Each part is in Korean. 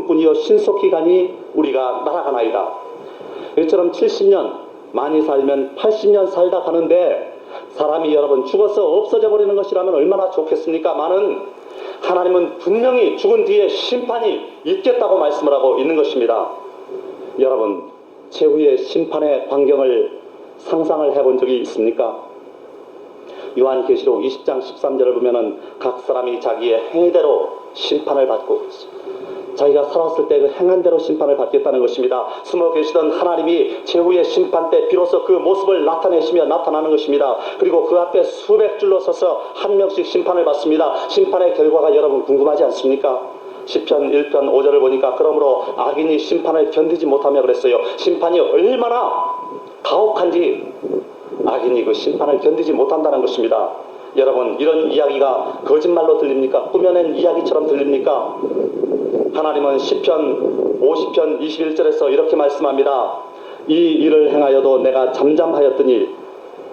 지금뿐이요 신속히 가니 우리가 날아가나이다. 이처럼 70년 많이 살면 80년 살다 가는데 사람이 여러분 죽어서 없어져 버리는 것이라면 얼마나 좋겠습니까? 하나님은 분명히 죽은 뒤에 심판이 있겠다고 말씀을 하고 있는 것입니다. 여러분, 최후의 심판의 광경을 상상을 해본 적이 있습니까? 요한계시록 20장 13절을 보면은 각 사람이 자기의 행위대로 심판을 받고 있습니다. 자기가 살았을 때 그 행한 대로 심판을 받겠다는 것입니다. 숨어 계시던 하나님이 최후의 심판 때 비로소 그 모습을 나타내시며 나타나는 것입니다. 그리고 그 앞에 수백 줄로 서서 한 명씩 심판을 받습니다. 심판의 결과가 여러분 궁금하지 않습니까? 시편 1편 5절을 보니까 그러므로 악인이 심판을 견디지 못하며 그랬어요. 심판이 얼마나 가혹한지 악인이 그 심판을 견디지 못한다는 것입니다. 여러분, 이런 이야기가 거짓말로 들립니까? 꾸며낸 이야기처럼 들립니까? 하나님은 시편 50편 21절에서 이렇게 말씀합니다. 이 일을 행하여도 내가 잠잠하였더니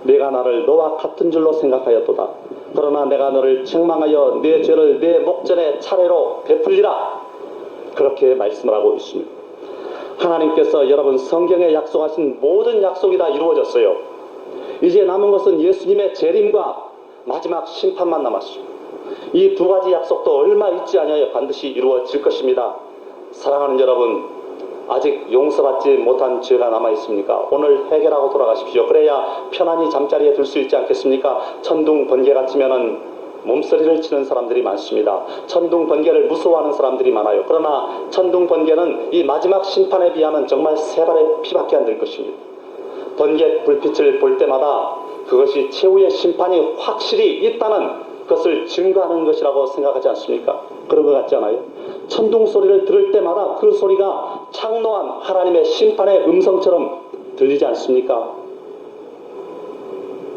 내가 나를 너와 같은 줄로 생각하였도다. 그러나 내가 너를 책망하여 내 죄를 내 목전에 차례로 베풀리라. 그렇게 말씀을 하고 있습니다. 하나님께서 여러분 성경에 약속하신 모든 약속이 다 이루어졌어요. 이제 남은 것은 예수님의 재림과 마지막 심판만 남았습니다. 이 두 가지 약속도 얼마 있지 않아요 반드시 이루어질 것입니다. 사랑하는 여러분, 아직 용서받지 못한 죄가 남아있습니까? 오늘 해결하고 돌아가십시오. 그래야 편안히 잠자리에 들 수 있지 않겠습니까? 천둥 번개가 치면은 몸서리를 치는 사람들이 많습니다. 천둥 번개를 무서워하는 사람들이 많아요. 그러나 천둥 번개는 이 마지막 심판에 비하면 정말 세 발의 피밖에 안 될 것입니다. 번개 불빛을 볼 때마다 그것이 최후의 심판이 확실히 있다는 것을 증거하는 것이라고 생각하지 않습니까? 그런 것 같지 않아요? 천둥 소리를 들을 때마다 그 소리가 창노한 하나님의 심판의 음성처럼 들리지 않습니까?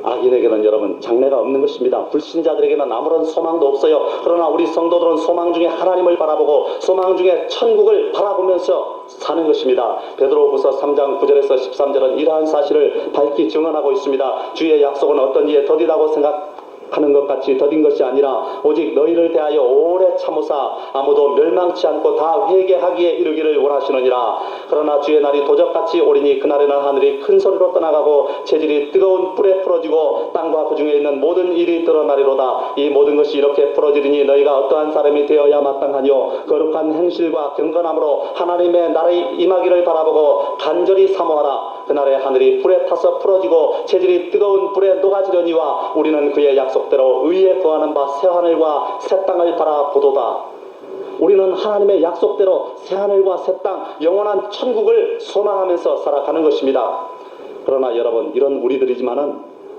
악인에게는 여러분 장래가 없는 것입니다. 불신자들에게는 아무런 소망도 없어요. 그러나 우리 성도들은 소망 중에 하나님을 바라보고 소망 중에 천국을 바라보면서 사는 것입니다. 베드로후서 3장 9절에서 13절은 이러한 사실을 밝히 증언하고 있습니다. 주의 약속은 어떤 이에 더디다고 생각하는 것 같이 더딘 것이 아니라 오직 너희를 대하여 오래 참으사 아무도 멸망치 않고 다 회개하기에 이르기를 원하시느니라. 그러나 주의 날이 도적같이 오리니 그날에는 하늘이 큰 소리로 떠나가고 재질이 뜨거운 불에 풀어지고 땅과 그 중에 있는 모든 일이 드러나리로다. 이 모든 것이 이렇게 풀어지리니 너희가 어떠한 사람이 되어야 마땅하뇨? 거룩한 행실과 경건함으로 하나님의 나라의 임하기를 바라보고 간절히 사모하라. 그날에 하늘이 불에 타서 풀어지고 재질이 뜨거운 불에 녹아지려니와 우리는 그의 약속대로 의에 거하는 바 새하늘과 새 땅을 바라보도다. 우리는 하나님의 약속대로 새하늘과 새 땅, 영원한 천국을 소망하면서 살아가는 것입니다. 그러나 여러분, 이런 우리들이지만은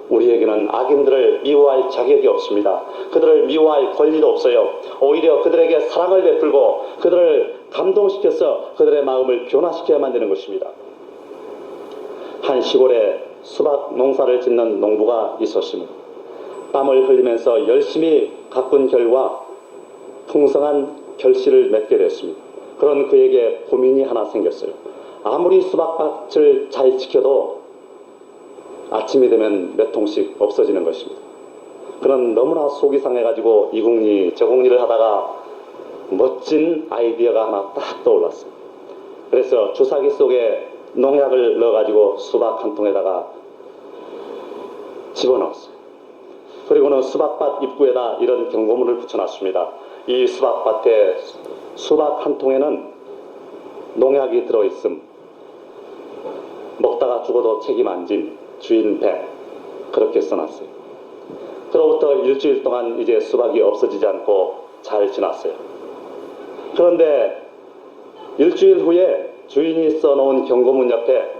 우리에게는 악인들을 미워할 자격이 없습니다. 그들을 미워할 권리도 없어요. 오히려 그들에게 사랑을 베풀고 그들을 감동시켜서 그들의 마음을 변화시켜야만 되는 것입니다. 한 시골에 수박 농사를 짓는 농부가 있었습니다. 땀을 흘리면서 열심히 가꾼 결과 풍성한 결실을 맺게 됐습니다. 그런 그에게 고민이 하나 생겼어요. 아무리 수박밭을 잘 지켜도 아침이 되면 몇 통씩 없어지는 것입니다. 그는 너무나 속이 상해가지고 이궁리 저궁리를 하다가 멋진 아이디어가 하나 딱 떠올랐어요. 그래서 주사기 속에 농약을 넣어가지고 수박 한 통에다가 집어넣었어요. 그리고는 수박밭 입구에다 이런 경고문을 붙여놨습니다. 이 수박밭에 수박 한 통에는 농약이 들어있음. 먹다가 죽어도 책임 안 진 주인 100. 그렇게 써놨어요. 그로부터 일주일 동안 이제 수박이 없어지지 않고 잘 지났어요. 그런데 일주일 후에 주인이 써놓은 경고문 옆에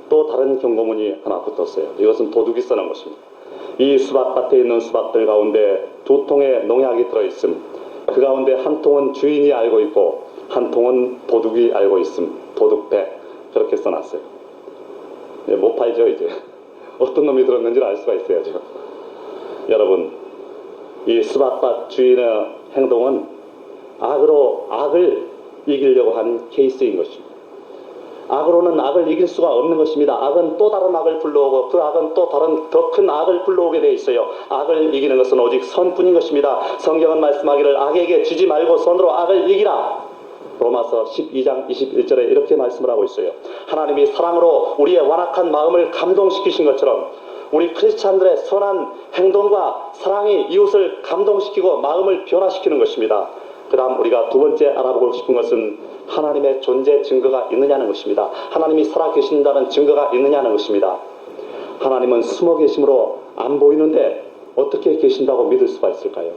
또 다른 경고문이 하나 붙었어요. 이것은 도둑이 써놓은 것입니다. 이 수박밭에 있는 수박들 가운데 2통의 농약이 들어있음. 그 가운데 한 통은 주인이 알고 있고 한 통은 도둑이 알고 있음. 도둑 100. 그렇게 써놨어요. 못 팔죠 이제. 어떤 놈이 들었는지를 알 수가 있어야죠. 여러분, 이 수박밭 주인의 행동은 악으로 악을 이기려고 한 케이스인 것입니다. 악으로는 악을 이길 수가 없는 것입니다. 악은 또 다른 악을 불러오고 그 악은 또 다른 더 큰 악을 불러오게 되어 있어요. 악을 이기는 것은 오직 선뿐인 것입니다. 성경은 말씀하기를 악에게 지지 말고 선으로 악을 이기라. 로마서 12장 21절에 이렇게 말씀을 하고 있어요. 하나님이 사랑으로 우리의 완악한 마음을 감동시키신 것처럼 우리 크리스찬들의 선한 행동과 사랑이 이웃을 감동시키고 마음을 변화시키는 것입니다. 그 다음 우리가 두 번째 알아보고 싶은 것은 하나님의 존재 증거가 있느냐는 것입니다. 하나님이 살아계신다는 증거가 있느냐는 것입니다. 하나님은 숨어 계심으로 안 보이는데 어떻게 계신다고 믿을 수가 있을까요?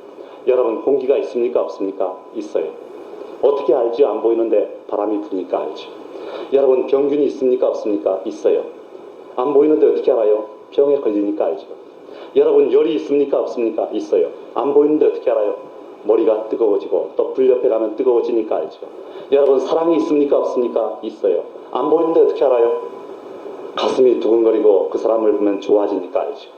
여러분, 공기가 있습니까? 없습니까? 있어요. 어떻게 알죠? 안 보이는데 바람이 부니까 알죠. 여러분, 병균이 있습니까? 없습니까? 있어요. 안 보이는데 어떻게 알아요? 병에 걸리니까 알죠. 여러분, 열이 있습니까? 없습니까? 있어요. 안 보이는데 어떻게 알아요? 머리가 뜨거워지고 또 불 옆에 가면 뜨거워지니까 알죠. 여러분, 사랑이 있습니까? 없습니까? 있어요. 안 보이는데 어떻게 알아요? 가슴이 두근거리고 그 사람을 보면 좋아지니까 알죠.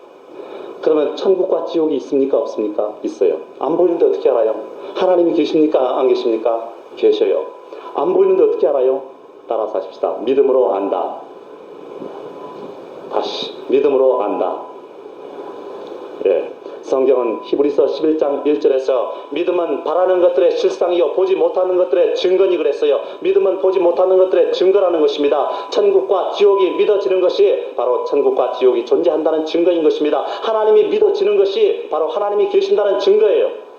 그러면 천국과 지옥이 있습니까? 없습니까? 있어요. 안 보이는데 어떻게 알아요? 하나님이 계십니까? 안 계십니까? 계셔요. 안 보이는데 어떻게 알아요? 따라서 하십시다. 믿음으로 안다. 다시 믿음으로 안다. 예. 성경은 히브리서 11장 1절에서 믿음은 바라는 것들의 실상이요 보지 못하는 것들의 증거니 그랬어요. 믿음은 보지 못하는 것들의 증거라는 것입니다. 천국과 지옥이 믿어지는 것이 바로 천국과 지옥이 존재한다는 증거인 것입니다. 하나님이 믿어지는 것이 바로 하나님이 계신다는 증거예요.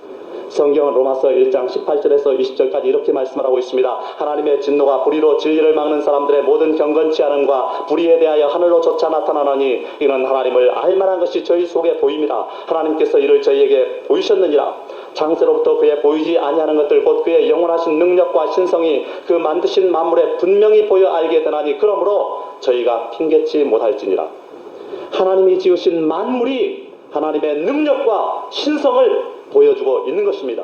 성경은 로마서 1장 18절에서 20절까지 이렇게 말씀을 하고 있습니다. 하나님의 진노가 불의로 진리를 막는 사람들의 모든 경건치 않음과 불의에 대하여 하늘로조차 나타나노니 이는 하나님을 알만한 것이 저희 속에 보입니다. 하나님께서 이를 저희에게 보이셨느니라. 창세로부터 그의 보이지 아니하는 것들 곧 그의 영원하신 능력과 신성이 그 만드신 만물에 분명히 보여 알게 되나니 그러므로 저희가 핑계치 못할지니라. 하나님이 지으신 만물이 하나님의 능력과 신성을 보여주고 있는 것입니다.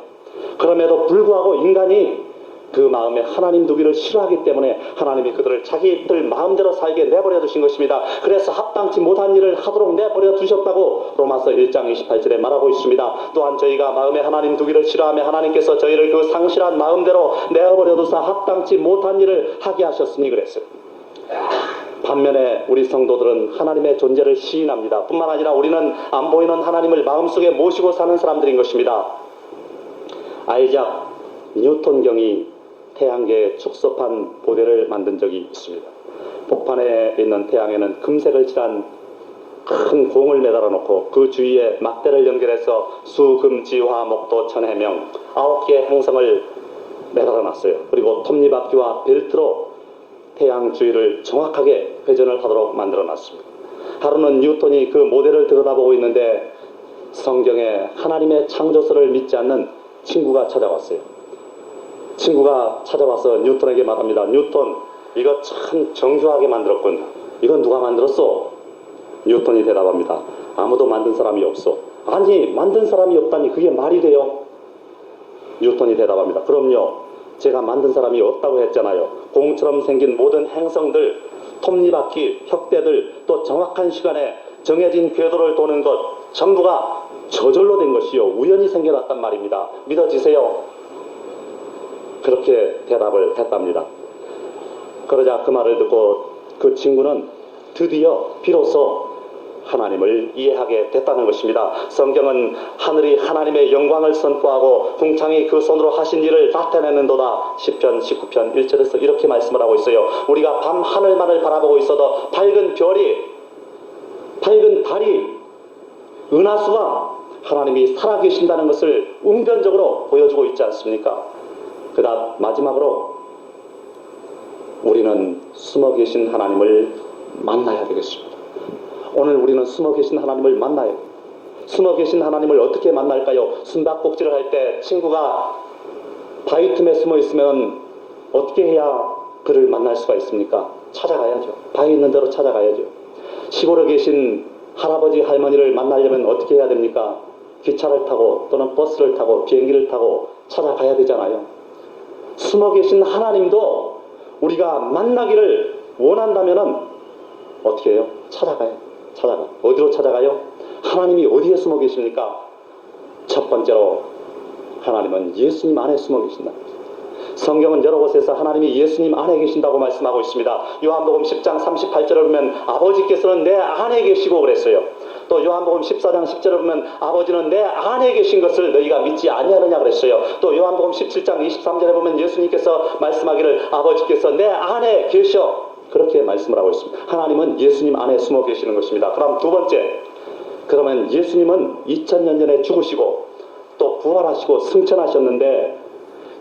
그럼에도 불구하고 인간이 그 마음에 하나님 두기를 싫어하기 때문에 하나님이 그들을 자기들 마음대로 살게 내버려 두신 것입니다. 그래서 합당치 못한 일을 하도록 내버려 두셨다고 로마서 1장 28절에 말하고 있습니다. 또한 저희가 마음에 하나님 두기를 싫어하며 하나님께서 저희를 그 상실한 마음대로 내버려 두사 합당치 못한 일을 하게 하셨으니 그랬어요. 반면에 우리 성도들은 하나님의 존재를 시인합니다. 뿐만 아니라 우리는 안 보이는 하나님을 마음속에 모시고 사는 사람들인 것입니다. 아이작 뉴턴경이 태양계의 축소판 보대를 만든 적이 있습니다. 복판에 있는 태양에는 금색을 칠한 큰 공을 매달아 놓고 그 주위에 막대를 연결해서 수, 금, 지, 화, 목, 도, 천, 해명 9개의 행성을 매달아 놨어요. 그리고 톱니바퀴와 벨트로 태양 주위를 정확하게 회전을 하도록 만들어 놨습니다. 하루는 뉴턴이 그 모델을 들여다보고 있는데 성경에 하나님의 창조설을 믿지 않는 친구가 찾아왔어요. 친구가 찾아와서 뉴턴에게 말합니다. 뉴턴, 이거 참 정교하게 만들었군. 이건 누가 만들었어? 뉴턴이 대답합니다. 아무도 만든 사람이 없어. 아니, 만든 사람이 없다니 그게 말이 돼요? 뉴턴이 대답합니다. 그럼요. 제가 만든 사람이 없다고 했잖아요. 공처럼 생긴 모든 행성들, 톱니바퀴, 혁대들, 또 정확한 시간에 정해진 궤도를 도는 것 전부가 저절로 된 것이요. 우연히 생겨났단 말입니다. 믿어지세요? 그렇게 대답을 했답니다. 그러자 그 말을 듣고 그 친구는 드디어 비로소 하나님을 이해하게 됐다는 것입니다. 성경은 하늘이 하나님의 영광을 선포하고 궁창이 그 손으로 하신 일을 나타내는도다. 시편 19편 1절에서 이렇게 말씀을 하고 있어요. 우리가 밤 하늘만을 바라보고 있어도 밝은 별이, 밝은 달이, 은하수가 하나님이 살아계신다는 것을 웅변적으로 보여주고 있지 않습니까? 그다음 마지막으로 우리는 숨어 계신 하나님을 만나야 되겠습니다. 오늘 우리는 숨어 계신 하나님을 만나요. 숨어 계신 하나님을 어떻게 만날까요? 숨바꼭질을 할 때 친구가 바위 틈에 숨어 있으면 어떻게 해야 그를 만날 수가 있습니까? 찾아가야죠. 바위 있는 대로 찾아가야죠. 시골에 계신 할아버지 할머니를 만나려면 어떻게 해야 됩니까? 기차를 타고 또는 버스를 타고 비행기를 타고 찾아가야 되잖아요. 숨어 계신 하나님도 우리가 만나기를 원한다면 어떻게 해요? 찾아가요. 찾아가. 어디로 찾아가요? 하나님이 어디에 숨어 계십니까? 첫 번째로 하나님은 예수님 안에 숨어 계신다. 성경은 여러 곳에서 하나님이 예수님 안에 계신다고 말씀하고 있습니다. 요한복음 10장 38절을 보면 아버지께서는 내 안에 계시고 그랬어요. 또 요한복음 14장 10절에 보면 아버지는 내 안에 계신 것을 너희가 믿지 아니하느냐 그랬어요. 또 요한복음 17장 23절에 보면 예수님께서 말씀하기를 아버지께서 내 안에 계셔 그렇게 말씀을 하고 있습니다. 하나님은 예수님 안에 숨어 계시는 것입니다. 그럼 두 번째, 그러면 예수님은 2000년 전에 죽으시고 또 부활하시고 승천하셨는데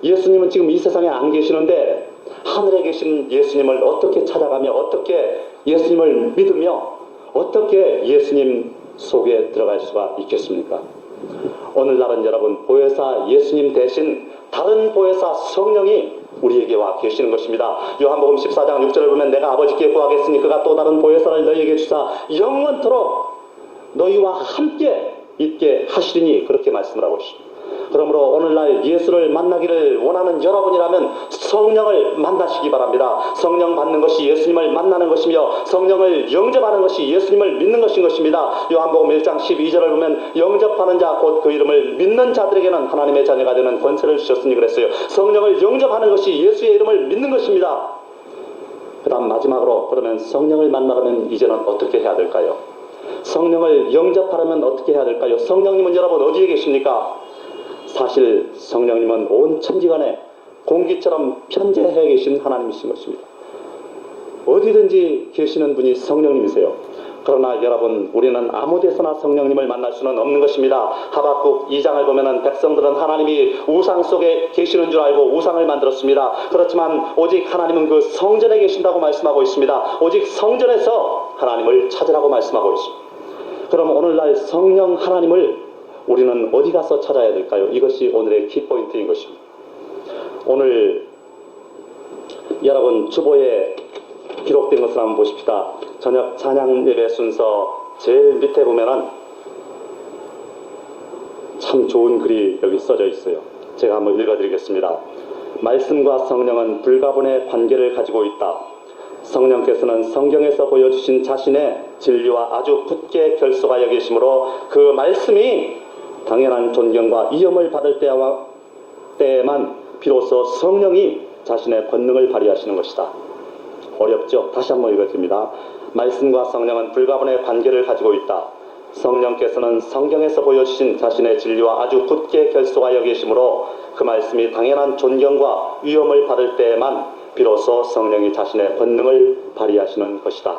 예수님은 지금 이 세상에 안 계시는데 하늘에 계신 예수님을 어떻게 찾아가며 어떻게 예수님을 믿으며 어떻게 예수님 속에 들어갈 수가 있겠습니까? 오늘날은 여러분 보혜사 예수님 대신 다른 보혜사 성령이 우리에게 와 계시는 것입니다. 요한복음 14장 6절을 보면 내가 아버지께 구하겠으니 그가 또 다른 보혜사를 너희에게 주사 영원토록 너희와 함께 있게 하시리니 그렇게 말씀을 하고 있습니다. 그러므로 오늘날 예수를 만나기를 원하는 여러분이라면 성령을 만나시기 바랍니다. 성령 받는 것이 예수님을 만나는 것이며 성령을 영접하는 것이 예수님을 믿는 것인 것입니다. 요한복음 1장 12절을 보면 영접하는 자 곧 그 이름을 믿는 자들에게는 하나님의 자녀가 되는 권세를 주셨으니 그랬어요. 성령을 영접하는 것이 예수의 이름을 믿는 것입니다. 그 다음 마지막으로 그러면 성령을 만나려면 이제는 어떻게 해야 될까요? 성령을 영접하려면 어떻게 해야 될까요? 성령님은 여러분 어디에 계십니까? 사실 성령님은 온 천지간에 공기처럼 편재해 계신 하나님이신 것입니다. 어디든지 계시는 분이 성령님이세요. 그러나 여러분 우리는 아무 데서나 성령님을 만날 수는 없는 것입니다. 하박국 2장을 보면은 백성들은 하나님이 우상 속에 계시는 줄 알고 우상을 만들었습니다. 그렇지만 오직 하나님은 그 성전에 계신다고 말씀하고 있습니다. 오직 성전에서 하나님을 찾으라고 말씀하고 있습니다. 그럼 오늘날 성령 하나님을 우리는 어디 가서 찾아야 될까요? 이것이 오늘의 키포인트인 것입니다. 오늘 여러분 주보에 기록된 것을 한번 보십시다. 저녁 찬양 예배 순서 제일 밑에 보면은 참 좋은 글이 여기 써져 있어요. 제가 한번 읽어드리겠습니다. 말씀과 성령은 불가분의 관계를 가지고 있다. 성령께서는 성경에서 보여주신 자신의 진리와 아주 굳게 결속하여 계시므로 그 말씀이 당연한 존경과 위엄을 받을 때에만 비로소 성령이 자신의 권능을 발휘하시는 것이다. 어렵죠? 다시 한번 읽어드립니다. 말씀과 성령은 불가분의 관계를 가지고 있다. 성령께서는 성경에서 보여주신 자신의 진리와 아주 굳게 결속하여 계시므로 그 말씀이 당연한 존경과 위엄을 받을 때에만 비로소 성령이 자신의 권능을 발휘하시는 것이다.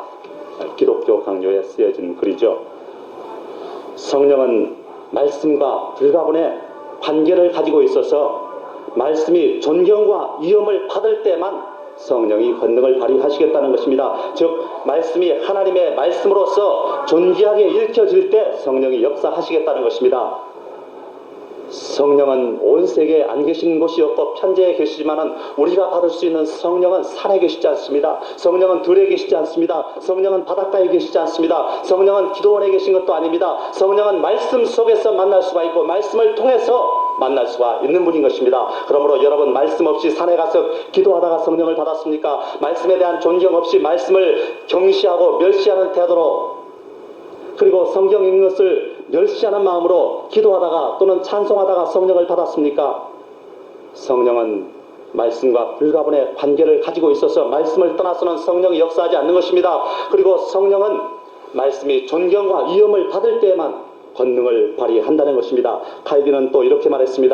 기독교 강요에 쓰여진 글이죠. 성령은 말씀과 불가분의 관계를 가지고 있어서 말씀이 존경과 위엄을 받을 때만 성령이 권능을 발휘하시겠다는 것입니다. 즉 말씀이 하나님의 말씀으로서 존귀하게 읽혀질 때 성령이 역사하시겠다는 것입니다. 성령은 온 세계에 안 계신 곳이 없고 편재에 계시지만은 우리가 받을 수 있는 성령은 산에 계시지 않습니다. 성령은 들에 계시지 않습니다. 성령은 바닷가에 계시지 않습니다. 성령은 기도원에 계신 것도 아닙니다. 성령은 말씀 속에서 만날 수가 있고 말씀을 통해서 만날 수가 있는 분인 것입니다. 그러므로 여러분 말씀 없이 산에 가서 기도하다가 성령을 받았습니까? 말씀에 대한 존경 없이 말씀을 경시하고 멸시하는 태도로 그리고 성경 읽는 것을 멸시하는 마음으로 기도하다가 또는 찬송하다가 성령을 받았습니까? 성령은 말씀과 불가분의 관계를 가지고 있어서 말씀을 떠나서는 성령이 역사하지 않는 것입니다. 그리고 성령은 말씀이 존경과 위엄을 받을 때에만 권능을 발휘한다는 것입니다. 칼빈은 또 이렇게 말했습니다.